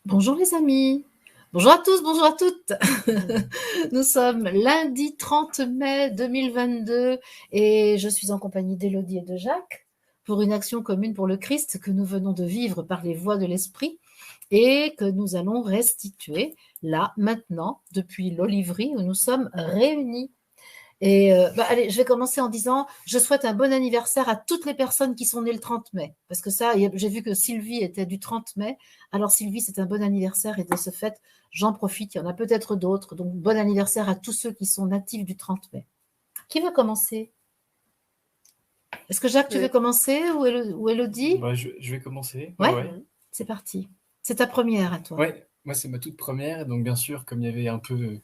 Bonjour les amis, bonjour à tous, bonjour à toutes. Nous sommes lundi 30 mai 2022 et je suis en compagnie d'Élodie et de Jacques pour une action commune pour le Christ que nous venons de vivre par les voies de l'Esprit et que nous allons restituer là, maintenant, depuis l'Oliverie où nous sommes réunis. Et allez, je vais commencer en disant, je souhaite un bon anniversaire à toutes les personnes qui sont nées le 30 mai. Parce que ça, j'ai vu que Sylvie était du 30 mai. Alors Sylvie, c'est un bon anniversaire et de ce fait, j'en profite. Il y en a peut-être d'autres. Donc bon anniversaire à tous ceux qui sont natifs du 30 mai. Qui veut commencer? Est-ce que Jacques, tu veux commencer ou Élodie? Je vais commencer. Ouais, c'est parti. C'est ta première à toi. Ouais, moi c'est ma toute première. Donc bien sûr, comme il y avait un peu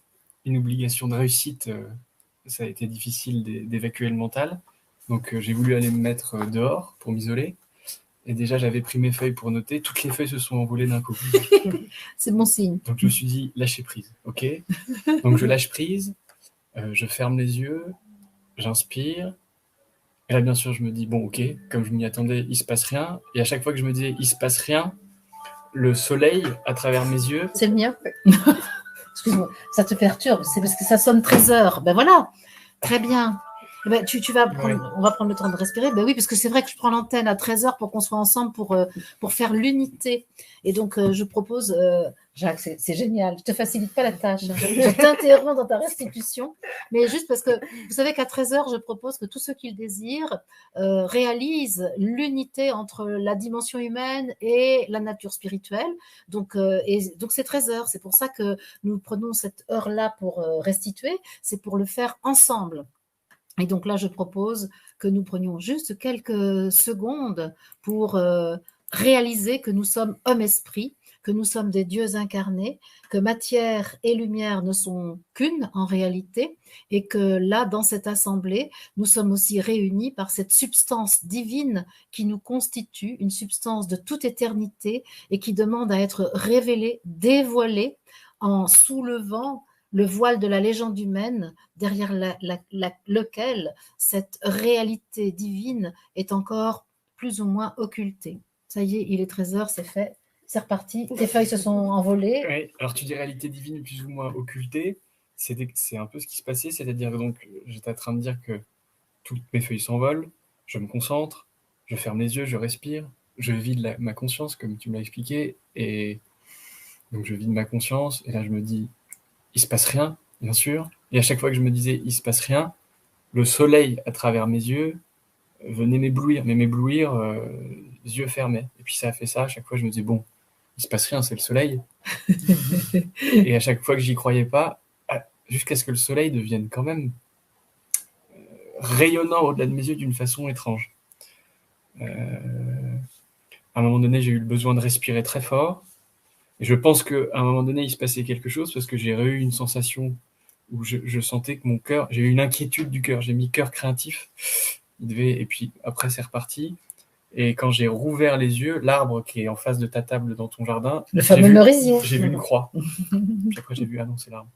une obligation de réussite, ça a été difficile d'évacuer le mental. Donc j'ai voulu aller me mettre dehors pour m'isoler. Et déjà, j'avais pris mes feuilles pour noter. Toutes les feuilles se sont envolées d'un coup. C'est bon signe. Donc je me suis dit, lâcher prise, ok. Donc je lâche prise, je ferme les yeux, j'inspire. Et là, bien sûr, je me dis, bon, ok, comme je m'y attendais, il se passe rien. Et à chaque fois que je me disais, il se passe rien, le soleil à travers mes yeux. C'est le mien. Excuse-moi, ça te perturbe, c'est parce que ça sonne 13h. Ben voilà, très bien. Ben, tu vas prendre, on va prendre le temps de respirer. Ben oui, parce que c'est vrai que je prends l'antenne à 13h pour qu'on soit ensemble pour faire l'unité. Et donc, je propose, Jacques, c'est génial, je te facilite pas la tâche. Je t'interromps dans ta restitution, mais juste parce que vous savez qu'à 13h, je propose que tous ceux qui le désirent réalisent l'unité entre la dimension humaine et la nature spirituelle. Donc, c'est 13h. C'est pour ça que nous prenons cette heure-là pour restituer. C'est pour le faire ensemble. Et donc là, je propose que nous prenions juste quelques secondes pour réaliser que nous sommes homme-esprit, que nous sommes des dieux incarnés, que matière et lumière ne sont qu'une en réalité, et que là, dans cette assemblée, nous sommes aussi réunis par cette substance divine qui nous constitue, une substance de toute éternité et qui demande à être révélée, dévoilée en soulevant le voile de la légende humaine derrière lequel cette réalité divine est encore plus ou moins occultée. Ça y est, il est 13h, c'est fait, c'est reparti, tes feuilles se sont envolées. Ouais, alors tu dis réalité divine plus ou moins occultée, c'est un peu ce qui se passait, c'est-à-dire donc j'étais en train de dire que toutes mes feuilles s'envolent, je me concentre, je ferme les yeux, je respire, je vide ma conscience comme tu me l'as expliqué, et donc je vide ma conscience, et là je me dis, il se passe rien, bien sûr, et à chaque fois que je me disais, il se passe rien, le soleil à travers mes yeux venait m'éblouir, mais m'éblouir les yeux fermés. Et puis ça a fait ça, à chaque fois je me disais, bon, il se passe rien, c'est le soleil. Et à chaque fois que j'y croyais pas, jusqu'à ce que le soleil devienne quand même rayonnant au-delà de mes yeux d'une façon étrange. À un moment donné, j'ai eu le besoin de respirer très fort. Et je pense qu'à un moment donné, il se passait quelque chose parce que j'ai eu une sensation où je sentais que mon cœur, j'ai eu une inquiétude du cœur. J'ai mis cœur craintif. Et puis après, c'est reparti. Et quand j'ai rouvert les yeux, l'arbre qui est en face de ta table dans ton jardin, le fameux merisier. J'ai vu une croix. Puis après, j'ai vu, ah non, c'est l'arbre.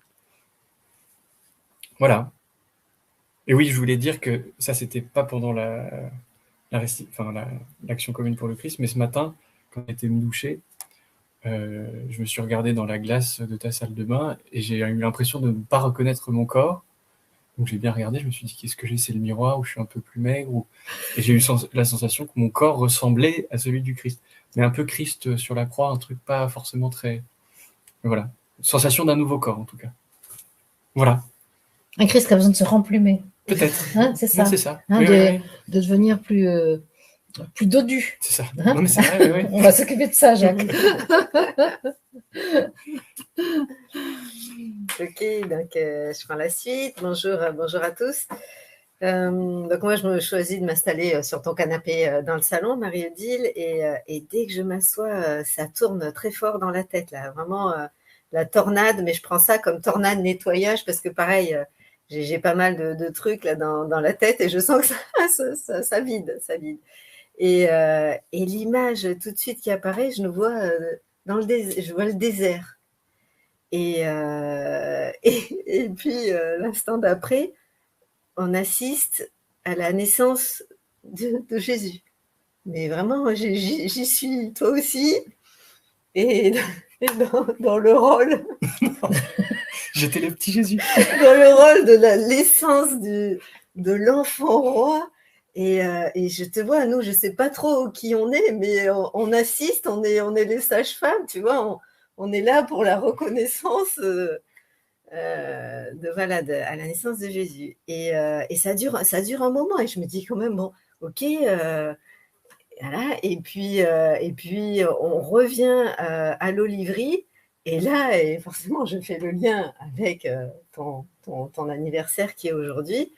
Voilà. Et oui, je voulais dire que ça, c'était pas pendant l'action commune pour le Christ, mais ce matin, quand j'étais me doucher, je me suis regardé dans la glace de ta salle de bain et j'ai eu l'impression de ne pas reconnaître mon corps. Donc j'ai bien regardé, je me suis dit, qu'est-ce que j'ai? C'est le miroir où je suis un peu plus maigre Et j'ai eu la sensation que mon corps ressemblait à celui du Christ. Mais un peu Christ sur la croix, un truc pas forcément très... Voilà. Sensation d'un nouveau corps, en tout cas. Voilà. Un Christ qui a besoin de se remplumer. Peut-être. Hein, c'est ça. C'est ça. Hein, de devenir plus dodu. C'est ça. Hein, non, mais c'est vrai, On va s'occuper de ça, Jacques. Ok, donc je prends la suite. Bonjour à tous. Donc moi, je me choisis de m'installer sur ton canapé dans le salon, Marie-Odile, et dès que je m'assois, ça tourne très fort dans la tête, là. Vraiment la tornade, mais je prends ça comme tornade nettoyage parce que pareil, j'ai pas mal de trucs là dans la tête et je sens que ça vide, ça vide. Et l'image tout de suite qui apparaît, je nous vois je vois le désert. Et puis l'instant d'après, on assiste à la naissance de Jésus. Mais vraiment, j'y suis, toi aussi. Et dans le rôle, J'étais le petit Jésus. dans le rôle de l'essence de l'enfant roi. Et je te vois, nous, je ne sais pas trop qui on est, mais on assiste, on est les sages-femmes, tu vois, on est là pour la reconnaissance à la naissance de Jésus. Et ça dure un moment, et je me dis quand même, bon, ok, voilà. Et puis on revient à l'Olivry, et là, et forcément, je fais le lien avec ton anniversaire qui est aujourd'hui.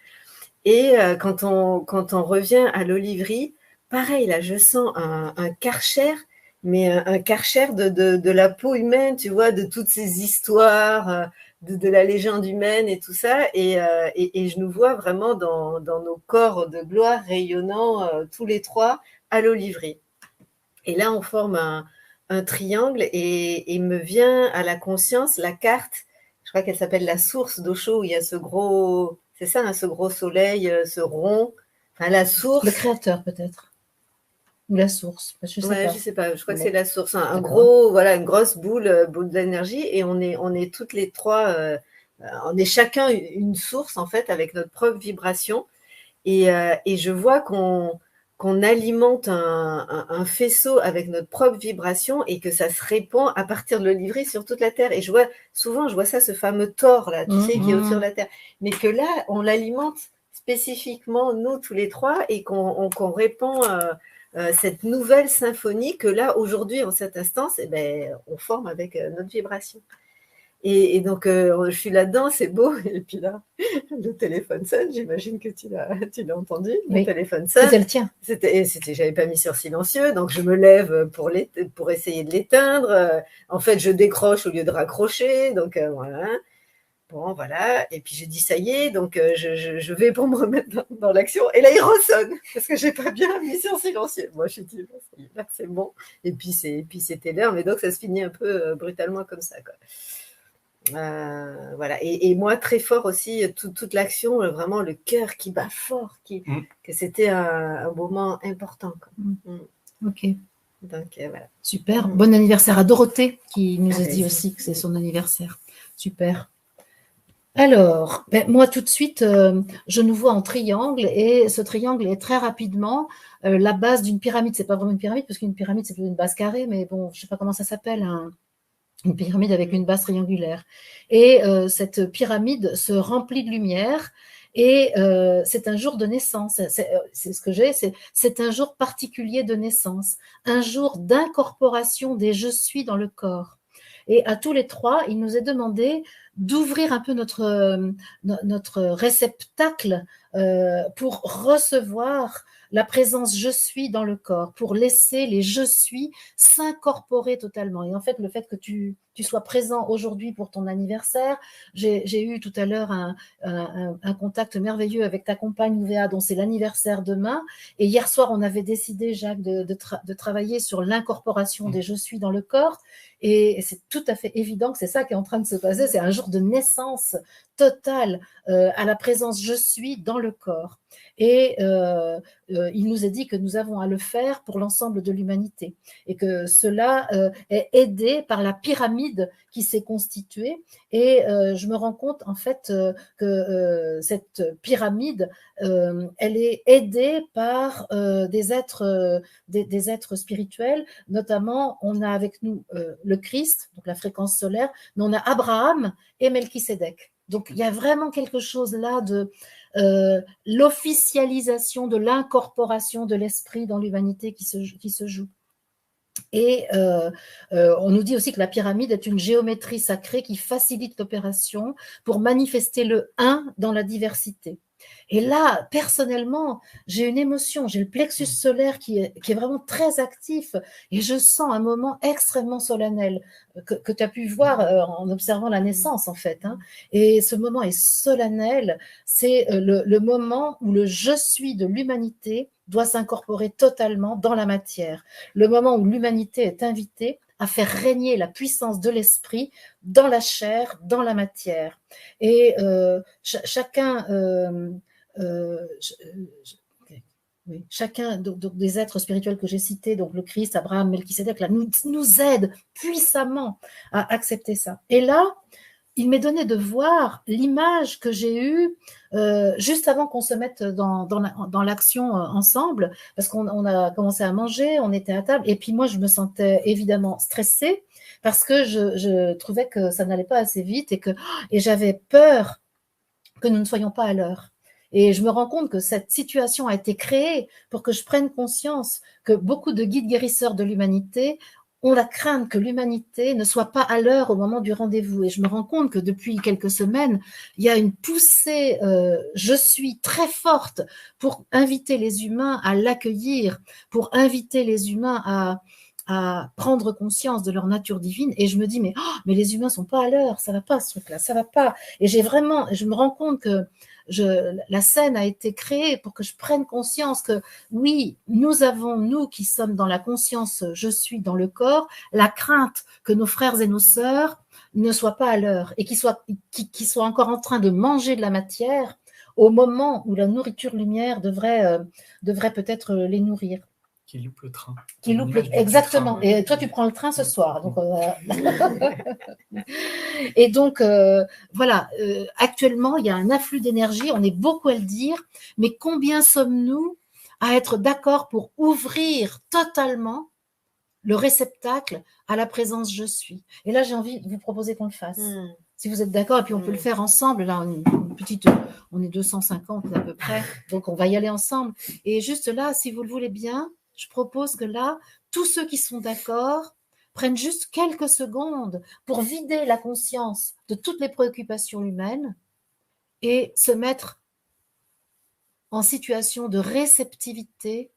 Et quand on revient à l'Olivry, pareil, là, je sens un Karcher, mais un Karcher de la peau humaine, tu vois, de toutes ces histoires, de la légende humaine et tout ça. Et je nous vois vraiment dans nos corps de gloire rayonnant tous les trois à l'Olivry. Et là, on forme un triangle, et me vient à la conscience la carte, je crois qu'elle s'appelle la source d'Osho, où il y a ce gros, c'est ça, hein, ce gros soleil, ce rond, enfin la source. Le créateur, peut-être. Ou la source. Je sais Ouais, pas. je sais pas, je crois que Bon. c'est la source. Un D'accord. gros, voilà, une grosse boule d'énergie, et on est toutes les trois, on est chacun une source, en fait, avec notre propre vibration. Et je vois qu'on alimente un faisceau avec notre propre vibration, et que ça se répand à partir de l'Olivry sur toute la Terre. Et souvent, je vois ça, ce fameux Thor, là, tu sais, qui est au-dessus de la Terre. Mais que là, on l'alimente spécifiquement, nous, tous les trois, et qu'on répand cette nouvelle symphonie que là, aujourd'hui, en cet instant, eh ben, on forme avec notre vibration. Et donc, je suis là-dedans, c'est beau. Et puis là, le téléphone sonne. J'imagine que tu l'as entendu. Mon téléphone sonne. C'était le tien. J'avais pas mis sur silencieux, donc je me lève pour essayer de l'éteindre. En fait, je décroche au lieu de raccrocher. Donc, voilà. Bon, voilà. Et puis, j'ai dit, ça y est. Donc, je vais pour me remettre dans l'action. Et là, il ressonne parce que j'ai pas bien mis sur silencieux. Moi, je suis dit, là, c'est bon. Et puis, c'était l'heure. Mais donc, ça se finit un peu brutalement comme ça, quoi. Voilà. Et moi, très fort aussi, toute l'action, vraiment le cœur qui bat fort, que c'était un moment important, quoi. Ok. Donc, voilà. Super. Bon anniversaire à Dorothée, qui nous a dit aussi que c'est son anniversaire. Super. Alors, moi, tout de suite, je nous vois en triangle, et ce triangle est très rapidement la base d'une pyramide. C'est pas vraiment une pyramide, parce qu'une pyramide, c'est plutôt une base carrée, mais bon, je sais pas comment ça s'appelle, une pyramide avec une base triangulaire. Et cette pyramide se remplit de lumière, et c'est un jour de naissance. C'est ce que j'ai, c'est un jour particulier de naissance, un jour d'incorporation des je suis dans le corps. Et à tous les trois, il nous est demandé d'ouvrir un peu notre réceptacle pour recevoir la présence je suis dans le corps, pour laisser les je suis s'incorporer totalement. Et en fait, le fait que tu sois présent aujourd'hui pour ton anniversaire, j'ai eu tout à l'heure un contact merveilleux avec ta compagne Ouvea, dont c'est l'anniversaire demain. Et hier soir, on avait décidé, Jacques, de travailler sur l'incorporation des je suis dans le corps. Et c'est tout à fait évident que c'est ça qui est en train de se passer. C'est un jour de naissance totale à la présence je suis dans le corps. Et il nous est dit que nous avons à le faire pour l'ensemble de l'humanité, et que cela est aidé par la pyramide qui s'est constituée. Et je me rends compte en fait que cette pyramide, elle est aidée par des êtres spirituels. Notamment, on a avec nous le Christ, donc la fréquence solaire, mais on a Abraham et Melchisédek. Donc, il y a vraiment quelque chose là de l'officialisation de l'incorporation de l'esprit dans l'humanité qui se joue. Et on nous dit aussi que la pyramide est une géométrie sacrée qui facilite l'opération pour manifester le un dans la diversité. Et là, personnellement, j'ai une émotion, j'ai le plexus solaire qui est vraiment très actif, et je sens un moment extrêmement solennel que tu as pu voir en observant la naissance, en fait. Et ce moment est solennel, c'est le moment où le je suis de l'humanité doit s'incorporer totalement dans la matière. Le moment où l'humanité est invitée à faire régner la puissance de l'esprit dans la chair, dans la matière. Et chacun... Oui. Chacun donc, des êtres spirituels que j'ai cités, donc le Christ, Abraham, Melchisédek, là, nous aide puissamment à accepter ça. Et là, il m'est donné de voir l'image que j'ai eue juste avant qu'on se mette dans l'action ensemble, parce qu'on a commencé à manger, on était à table, et puis moi, je me sentais évidemment stressée, parce que je trouvais que ça n'allait pas assez vite, et j'avais peur que nous ne soyons pas à l'heure. Et je me rends compte que cette situation a été créée pour que je prenne conscience que beaucoup de guides guérisseurs de l'humanité ont la crainte que l'humanité ne soit pas à l'heure au moment du rendez-vous. Et je me rends compte que depuis quelques semaines, il y a une poussée, je suis très forte pour inviter les humains à l'accueillir, pour inviter les humains à prendre conscience de leur nature divine. Et je me dis, mais les humains sont pas à l'heure, ça va pas ce truc-là, ça va pas. Et je me rends compte que la scène a été créée pour que je prenne conscience que oui, nous qui sommes dans la conscience, je suis dans le corps, la crainte que nos frères et nos sœurs ne soient pas à l'heure et qu'ils soient encore en train de manger de la matière au moment où la nourriture lumière devrait peut-être les nourrir. Qui loupe le train. Exactement. Et toi, tu prends le train ce soir. Donc, et donc, voilà, actuellement, il y a un afflux d'énergie, on est beaucoup à le dire, mais combien sommes-nous à être d'accord pour ouvrir totalement le réceptacle à la présence je suis? Et là, j'ai envie de vous proposer qu'on le fasse. Si vous êtes d'accord, et puis on peut le faire ensemble. Là, on est 250 à peu près, donc on va y aller ensemble. Et juste là, si vous le voulez bien, je propose que là, tous ceux qui sont d'accord prennent juste quelques secondes pour vider la conscience de toutes les préoccupations humaines et se mettre en situation de réceptivité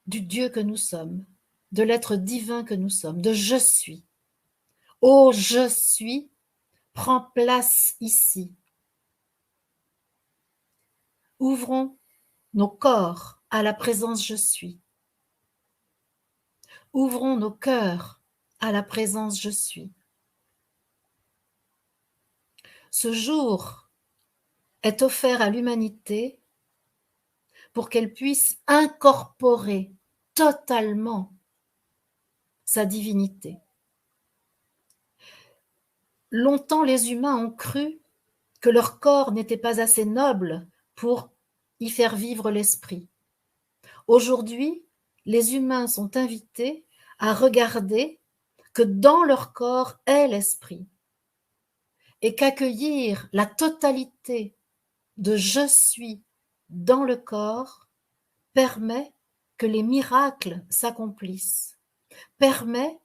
du Dieu que nous sommes, de l'être divin que nous sommes, de je suis. Oh, je suis, prends place ici. Ouvrons nos corps à la présence je suis. Ouvrons nos cœurs à la présence je suis. Ce jour est offert à l'humanité pour qu'elle puisse incorporer totalement sa divinité. Longtemps, les humains ont cru que leur corps n'était pas assez noble pour y faire vivre l'esprit. Aujourd'hui, les humains sont invités à regarder que dans leur corps est l'esprit et qu'accueillir la totalité de je suis dans le corps permet que les miracles s'accomplissent, permet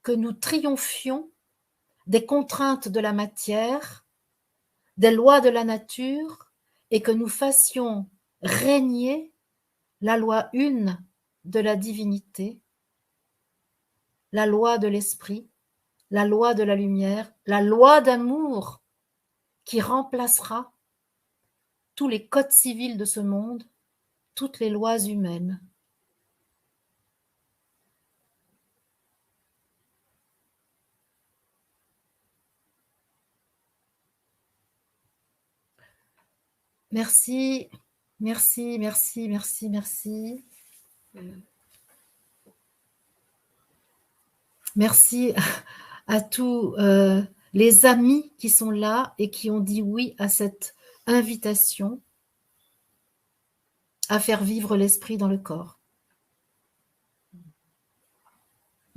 que nous triomphions des contraintes de la matière, des lois de la nature et que nous fassions régner la loi une de la divinité, la loi de l'esprit, la loi de la lumière, la loi d'amour qui remplacera tous les codes civils de ce monde, toutes les lois humaines. Merci, merci, merci, merci, merci. Merci à tous les amis qui sont là et qui ont dit oui à cette invitation à faire vivre l'esprit dans le corps.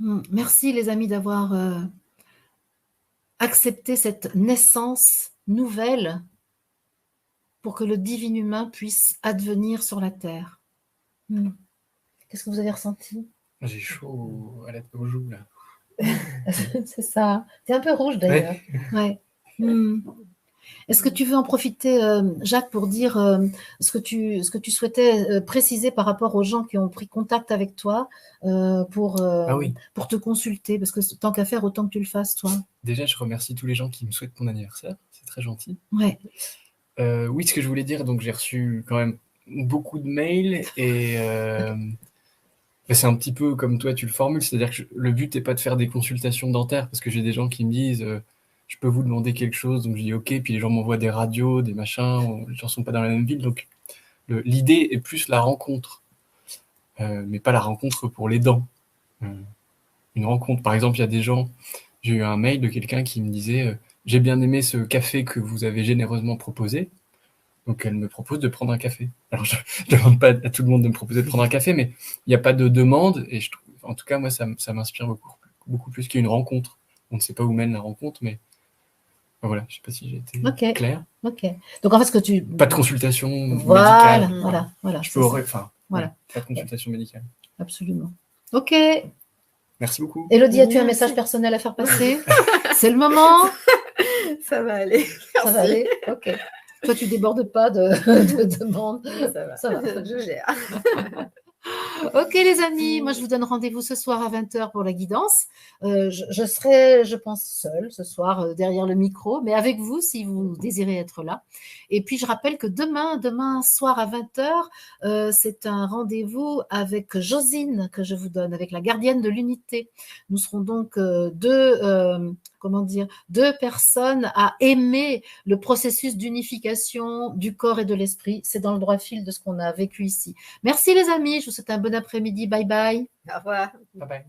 Merci les amis d'avoir accepté cette naissance nouvelle pour que le divin humain puisse advenir sur la terre. Qu'est-ce que vous avez ressenti? J'ai chaud aux joues là. C'est ça. Tu es un peu rouge d'ailleurs. Ouais. Est-ce que tu veux en profiter, Jacques, pour dire ce que tu souhaitais préciser par rapport aux gens qui ont pris contact avec toi pour te consulter? Parce que tant qu'à faire, autant que tu le fasses, toi. Déjà, je remercie tous les gens qui me souhaitent mon anniversaire. C'est très gentil. Ouais. Oui, ce que je voulais dire, donc j'ai reçu quand même beaucoup de mails et c'est un petit peu comme toi tu le formules, c'est-à-dire que le but n'est pas de faire des consultations dentaires parce que j'ai des gens qui me disent je peux vous demander quelque chose, donc je dis ok, puis les gens m'envoient des radios, des machins, les gens sont pas dans la même ville, donc l'idée est plus la rencontre, mais pas la rencontre pour les dents. Une rencontre, par exemple, il y a des gens, j'ai eu un mail de quelqu'un qui me disait j'ai bien aimé ce café que vous avez généreusement proposé, donc elle me propose de prendre un café. Alors je demande pas à tout le monde de me proposer de prendre un café, mais il n'y a pas de demande, et je trouve, en tout cas moi ça m'inspire beaucoup plus qu'une rencontre. On ne sait pas où mène la rencontre, mais voilà, je sais pas si j'ai été clair. Ok. Donc en fait, ce que tu... Pas de consultation Voilà, médicale. voilà. Je peux voilà. Pas de consultation médicale. Absolument. Ok. Merci beaucoup. Élodie, as-tu un message personnel à faire passer? C'est le moment. Ça va aller. Ça va aller. Ok. Toi, tu débordes pas de demandes. Ça va. Je gère. Ok les amis, moi je vous donne rendez-vous ce soir à 20h pour la guidance. Je serai, je pense, seule ce soir derrière le micro, mais avec vous si vous désirez être là. Et puis je rappelle que demain soir à 20h, c'est un rendez-vous avec Josine que je vous donne, avec la gardienne de l'unité. Nous serons donc deux personnes à aimer le processus d'unification du corps et de l'esprit. C'est dans le droit fil de ce qu'on a vécu ici. Merci les amis, je vous souhaite un bon après-midi. Bye bye. Au revoir. Bye bye.